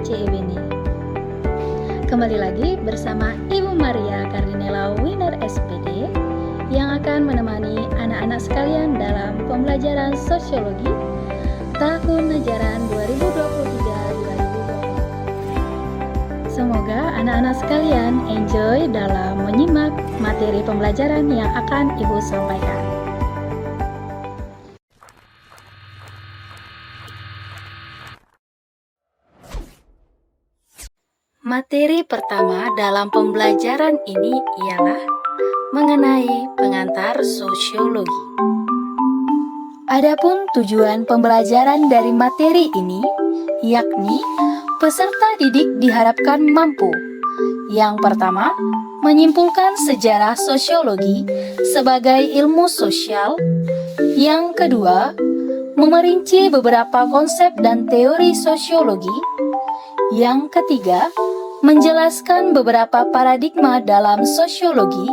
HCIB ini. Kembali lagi bersama Ibu Maria Kardinela Winer SPD yang akan menemani anak-anak sekalian dalam pembelajaran sosiologi tahun ajaran 2023-2024. Semoga anak-anak sekalian enjoy dalam menyimak materi pembelajaran yang akan Ibu sampaikan. Materi pertama dalam pembelajaran ini ialah mengenai pengantar sosiologi. Adapun tujuan pembelajaran dari materi ini, yakni peserta didik diharapkan mampu. Yang pertama, menyimpulkan sejarah sosiologi sebagai ilmu sosial. Yang kedua, memerinci beberapa konsep dan teori sosiologi. Yang ketiga, menjelaskan beberapa paradigma dalam sosiologi.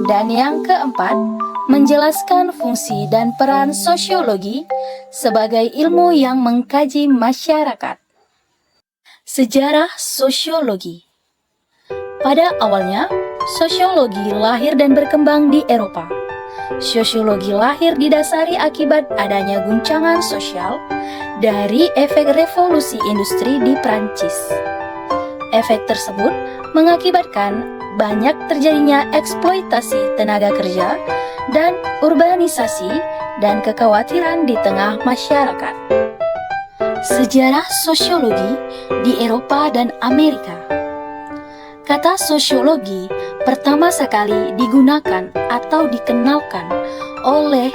Dan yang keempat, menjelaskan fungsi dan peran sosiologi sebagai ilmu yang mengkaji masyarakat. Sejarah sosiologi. Pada awalnya, sosiologi lahir dan berkembang di Eropa. Sosiologi lahir didasari akibat adanya guncangan sosial dari efek revolusi industri di Prancis. Efek tersebut mengakibatkan banyak terjadinya eksploitasi tenaga kerja dan urbanisasi dan kekhawatiran di tengah masyarakat. Sejarah sosiologi di Eropa dan Amerika. Kata sosiologi pertama sekali digunakan atau dikenalkan oleh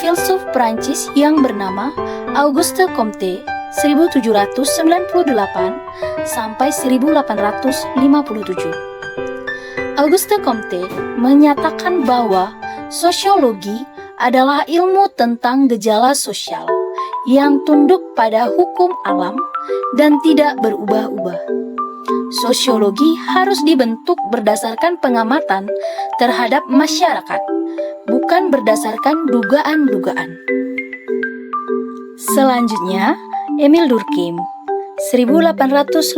filsuf Prancis yang bernama Auguste Comte 1798 sampai 1857. Auguste Comte menyatakan bahwa sosiologi adalah ilmu tentang gejala sosial yang tunduk pada hukum alam dan tidak berubah-ubah. Sosiologi harus dibentuk berdasarkan pengamatan terhadap masyarakat, bukan berdasarkan dugaan-dugaan. Selanjutnya, Emile Durkheim 1858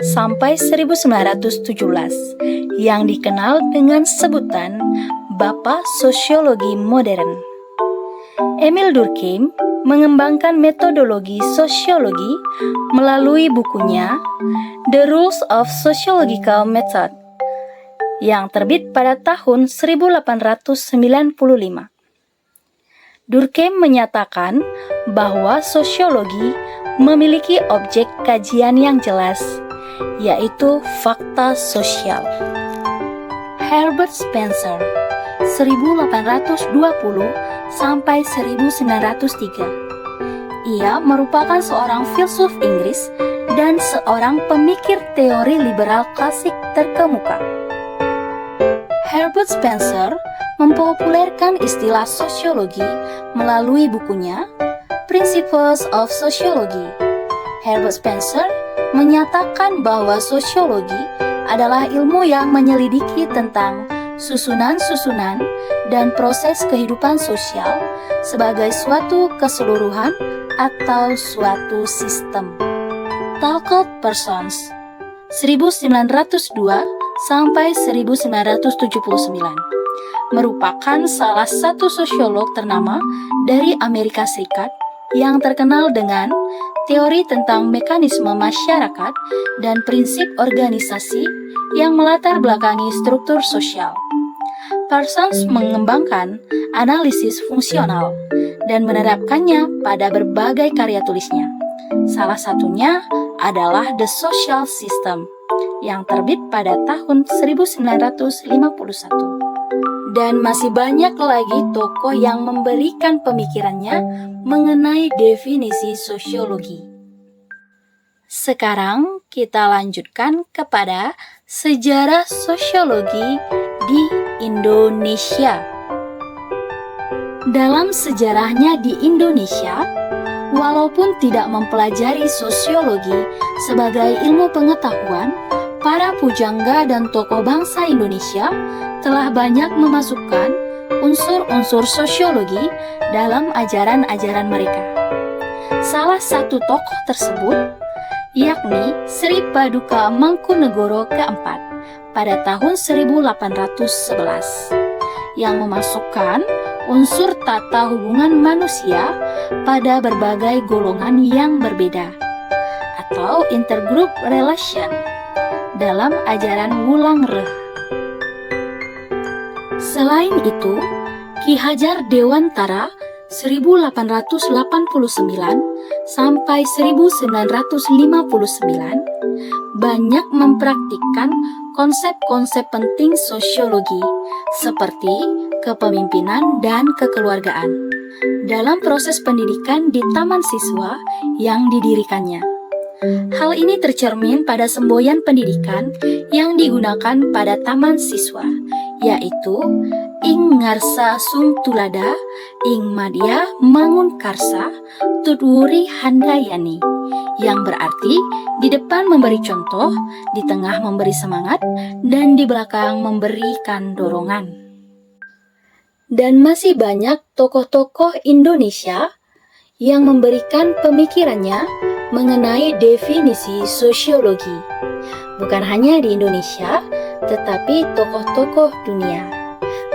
sampai 1917 yang dikenal dengan sebutan Bapak Sosiologi Modern. Emile Durkheim mengembangkan metodologi sosiologi melalui bukunya The Rules of Sociological Method yang terbit pada tahun 1895. Durkheim menyatakan bahwa sosiologi memiliki objek kajian yang jelas, yaitu fakta sosial. Herbert Spencer 1820 sampai 1903. Ia merupakan seorang filsuf Inggris dan seorang pemikir teori liberal klasik terkemuka. Herbert Spencer mempopulerkan istilah sosiologi melalui bukunya Principles of Sociology. Herbert Spencer menyatakan bahwa sosiologi adalah ilmu yang menyelidiki tentang susunan-susunan dan proses kehidupan sosial sebagai suatu keseluruhan atau suatu sistem. Talcott Parsons 1902 sampai 1979 merupakan salah satu sosiolog ternama dari Amerika Serikat yang terkenal dengan teori tentang mekanisme masyarakat dan prinsip organisasi yang melatar belakangi struktur sosial. Parsons mengembangkan analisis fungsional dan menerapkannya pada berbagai karya tulisnya. Salah satunya adalah The Social System yang terbit pada tahun 1951. Dan masih banyak lagi tokoh yang memberikan pemikirannya mengenai definisi sosiologi. Sekarang kita lanjutkan kepada sejarah sosiologi di Indonesia. Dalam sejarahnya di Indonesia, walaupun tidak mempelajari sosiologi sebagai ilmu pengetahuan, para pujangga dan tokoh bangsa Indonesia telah banyak memasukkan unsur-unsur sosiologi dalam ajaran-ajaran mereka. Salah satu tokoh tersebut yakni Sri Paduka Mangkunegoro keempat pada tahun 1811, yang memasukkan unsur tata hubungan manusia pada berbagai golongan yang berbeda, atau intergroup relation, dalam ajaran Wulang Re. Selain itu, Ki Hajar Dewantara 1889 sampai 1959 banyak mempraktikkan konsep-konsep penting sosiologi seperti kepemimpinan dan kekeluargaan dalam proses pendidikan di taman siswa yang didirikannya. Hal ini tercermin pada semboyan pendidikan yang digunakan pada taman siswa, yaitu Ing Ngarsa Sung Tulada, Ing Madya Mangun Karsa, Tutwuri Handayani, yang berarti di depan memberi contoh, di tengah memberi semangat, dan di belakang memberikan dorongan. Dan masih banyak tokoh-tokoh Indonesia yang memberikan pemikirannya mengenai definisi sosiologi, bukan hanya di Indonesia, tetapi tokoh-tokoh dunia.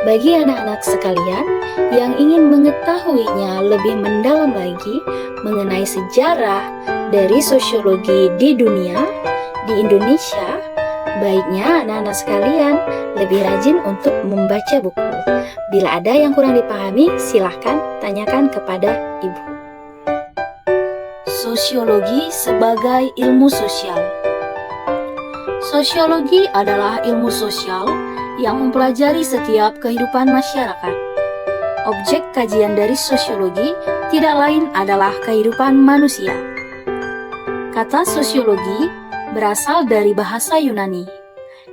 Bagi anak-anak sekalian yang ingin mengetahuinya lebih mendalam lagi mengenai sejarah dari sosiologi di dunia, di Indonesia, baiknya anak-anak sekalian lebih rajin untuk membaca buku. Bila ada yang kurang dipahami, silahkan tanyakan kepada ibu. Sosiologi sebagai ilmu sosial. Sosiologi adalah ilmu sosial yang mempelajari setiap kehidupan masyarakat. Objek kajian dari sosiologi tidak lain adalah kehidupan manusia. Kata sosiologi berasal dari bahasa Yunani,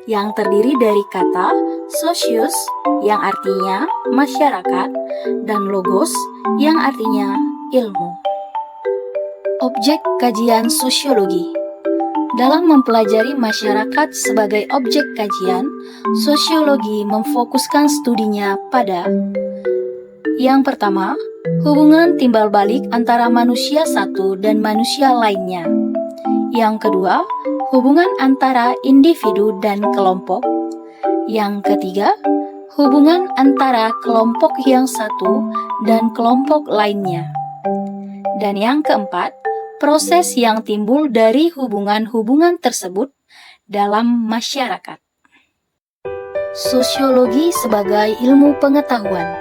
yang terdiri dari kata sosius yang artinya masyarakat dan logos yang artinya ilmu. Objek kajian sosiologi. Dalam mempelajari masyarakat sebagai objek kajian, sosiologi memfokuskan studinya pada: yang pertama, hubungan timbal balik antara manusia satu dan manusia lainnya. Yang kedua, hubungan antara individu dan kelompok. Yang ketiga, hubungan antara kelompok yang satu dan kelompok lainnya. Dan yang keempat, proses yang timbul dari hubungan-hubungan tersebut dalam masyarakat. Sosiologi sebagai ilmu pengetahuan.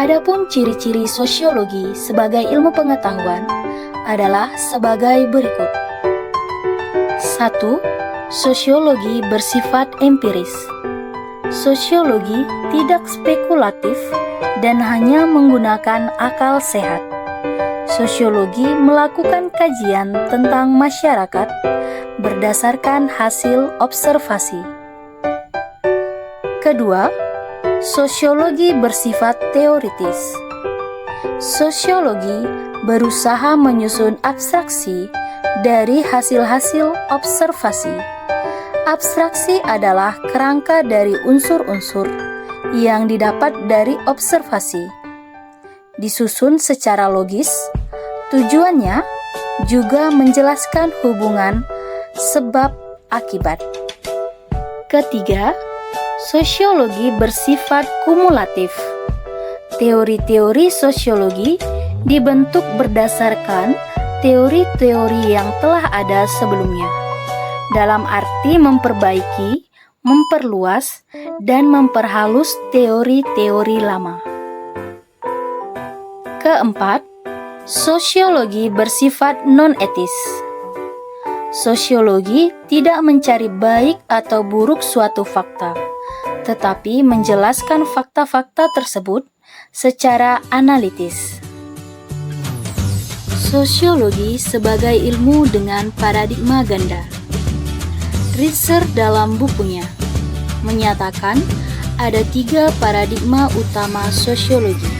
Adapun ciri-ciri sosiologi sebagai ilmu pengetahuan adalah sebagai berikut. 1. Sosiologi bersifat empiris. Sosiologi tidak spekulatif dan hanya menggunakan akal sehat. Sosiologi melakukan kajian tentang masyarakat berdasarkan hasil observasi. Kedua, sosiologi bersifat teoritis. Sosiologi berusaha menyusun abstraksi dari hasil-hasil observasi. Abstraksi adalah kerangka dari unsur-unsur yang didapat dari observasi. Disusun secara logis, tujuannya juga menjelaskan hubungan sebab akibat. Ketiga, sosiologi bersifat kumulatif. Teori-teori sosiologi dibentuk berdasarkan teori-teori yang telah ada sebelumnya, dalam arti memperbaiki, memperluas, dan memperhalus teori-teori lama. Keempat, sosiologi bersifat non-etis. Sosiologi tidak mencari baik atau buruk suatu fakta, tetapi menjelaskan fakta-fakta tersebut secara analitis. Sosiologi sebagai ilmu dengan paradigma ganda. Riser dalam bukunya menyatakan ada 3 paradigma utama sosiologi.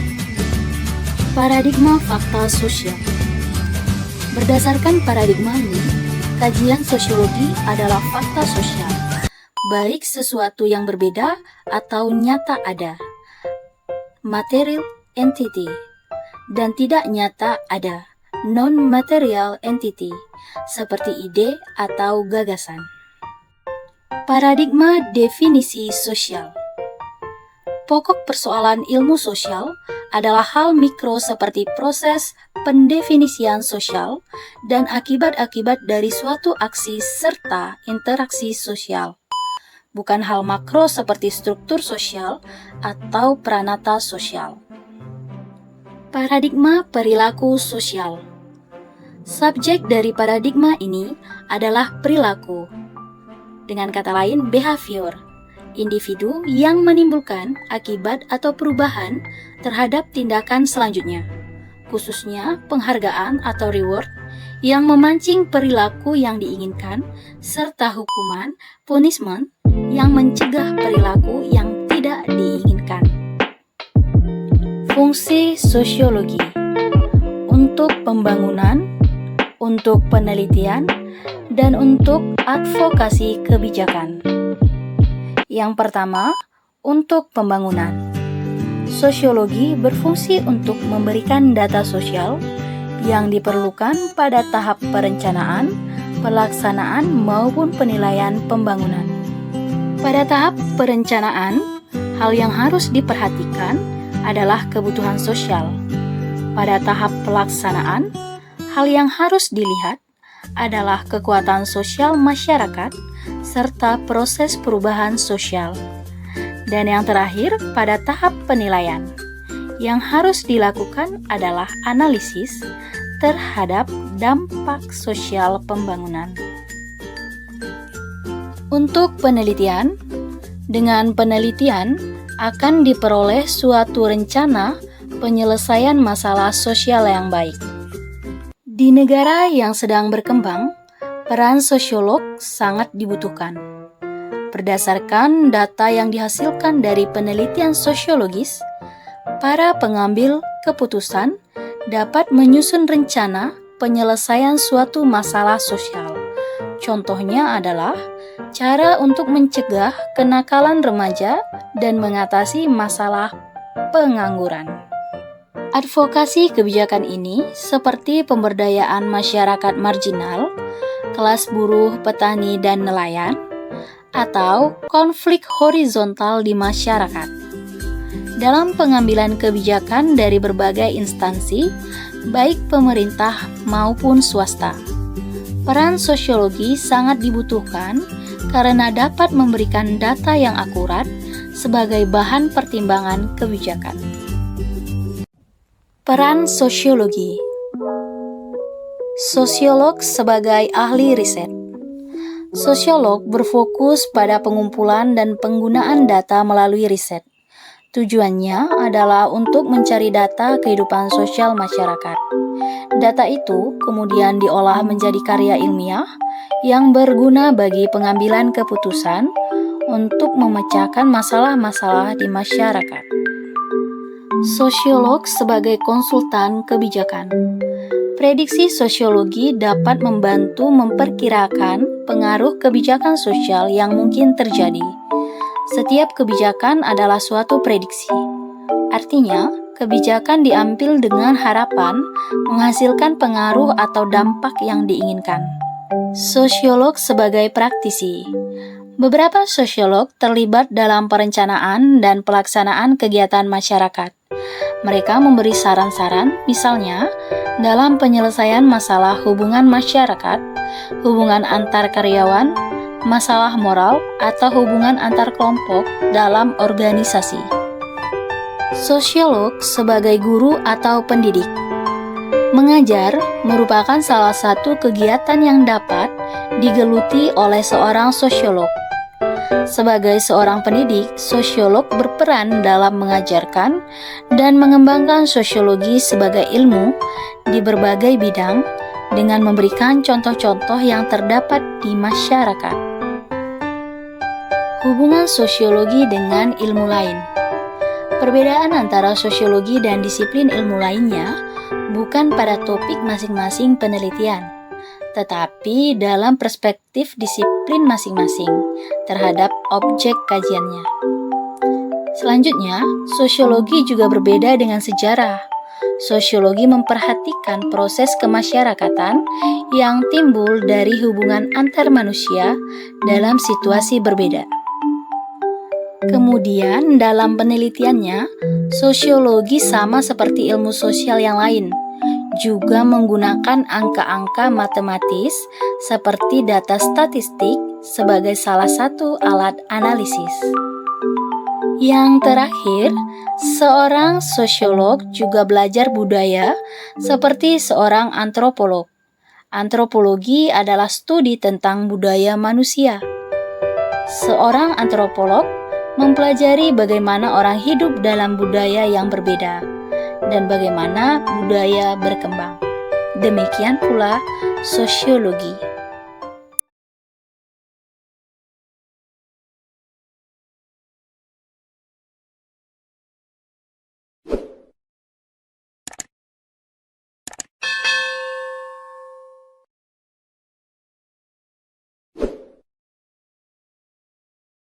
Paradigma fakta sosial. Berdasarkan paradigma ini, kajian sosiologi adalah fakta sosial, baik sesuatu yang berbeda atau nyata ada, material entity, dan tidak nyata ada, non-material entity, seperti ide atau gagasan. Paradigma definisi sosial. Pokok persoalan ilmu sosial adalah hal mikro seperti proses pendefinisian sosial dan akibat-akibat dari suatu aksi serta interaksi sosial, bukan hal makro seperti struktur sosial atau pranata sosial. Paradigma perilaku sosial. Subjek dari paradigma ini adalah perilaku. Dengan kata lain, behavior, individu yang menimbulkan akibat atau perubahan terhadap tindakan selanjutnya, khususnya penghargaan atau reward yang memancing perilaku yang diinginkan, serta hukuman, punishment, yang mencegah perilaku yang tidak diinginkan. Fungsi sosiologi untuk pembangunan, untuk penelitian, dan untuk advokasi kebijakan. Yang pertama, untuk pembangunan. Sosiologi berfungsi untuk memberikan data sosial yang diperlukan pada tahap perencanaan, pelaksanaan, maupun penilaian pembangunan. Pada tahap perencanaan, hal yang harus diperhatikan adalah kebutuhan sosial. Pada tahap pelaksanaan, hal yang harus dilihat adalah kekuatan sosial masyarakat serta proses perubahan sosial. Dan yang terakhir, pada tahap penilaian, yang harus dilakukan adalah analisis terhadap dampak sosial pembangunan. Untuk penelitian, dengan penelitian akan diperoleh suatu rencana penyelesaian masalah sosial yang baik. Di negara yang sedang berkembang, peran sosiolog sangat dibutuhkan. Berdasarkan data yang dihasilkan dari penelitian sosiologis, para pengambil keputusan dapat menyusun rencana penyelesaian suatu masalah sosial. Contohnya adalah cara untuk mencegah kenakalan remaja dan mengatasi masalah pengangguran. Advokasi kebijakan ini seperti pemberdayaan masyarakat marginal, kelas buruh, petani, dan nelayan, atau konflik horizontal di masyarakat. Dalam pengambilan kebijakan dari berbagai instansi, baik pemerintah maupun swasta, peran sosiologi sangat dibutuhkan karena dapat memberikan data yang akurat sebagai bahan pertimbangan kebijakan. Peran sosiologi. Sosiolog sebagai ahli riset. Sosiolog berfokus pada pengumpulan dan penggunaan data melalui riset. Tujuannya adalah untuk mencari data kehidupan sosial masyarakat. Data itu kemudian diolah menjadi karya ilmiah yang berguna bagi pengambilan keputusan untuk memecahkan masalah-masalah di masyarakat. Sosiolog sebagai konsultan kebijakan. Prediksi sosiologi dapat membantu memperkirakan pengaruh kebijakan sosial yang mungkin terjadi. Setiap kebijakan adalah suatu prediksi. Artinya, kebijakan diambil dengan harapan menghasilkan pengaruh atau dampak yang diinginkan. Sosiolog sebagai praktisi. Beberapa sosiolog terlibat dalam perencanaan dan pelaksanaan kegiatan masyarakat. Mereka memberi saran-saran, misalnya dalam penyelesaian masalah hubungan masyarakat, hubungan antar karyawan, masalah moral, atau hubungan antar kelompok dalam organisasi. Sosiolog sebagai guru atau pendidik. Mengajar merupakan salah satu kegiatan yang dapat digeluti oleh seorang sosiolog. Sebagai seorang pendidik, sosiolog berperan dalam mengajarkan dan mengembangkan sosiologi sebagai ilmu di berbagai bidang dengan memberikan contoh-contoh yang terdapat di masyarakat. Hubungan sosiologi dengan ilmu lain. Perbedaan antara sosiologi dan disiplin ilmu lainnya bukan pada topik masing-masing penelitian, tetapi dalam perspektif disiplin masing-masing terhadap objek kajiannya. Selanjutnya, sosiologi juga berbeda dengan sejarah. Sosiologi memperhatikan proses kemasyarakatan yang timbul dari hubungan antar manusia dalam situasi berbeda. Kemudian, dalam penelitiannya, sosiologi sama seperti ilmu sosial yang lain, juga menggunakan angka-angka matematis seperti data statistik sebagai salah satu alat analisis. Yang terakhir, seorang sosiolog juga belajar budaya seperti seorang antropolog. Antropologi adalah studi tentang budaya manusia. Seorang antropolog mempelajari bagaimana orang hidup dalam budaya yang berbeda dan bagaimana budaya berkembang. Demikian pula sosiologi.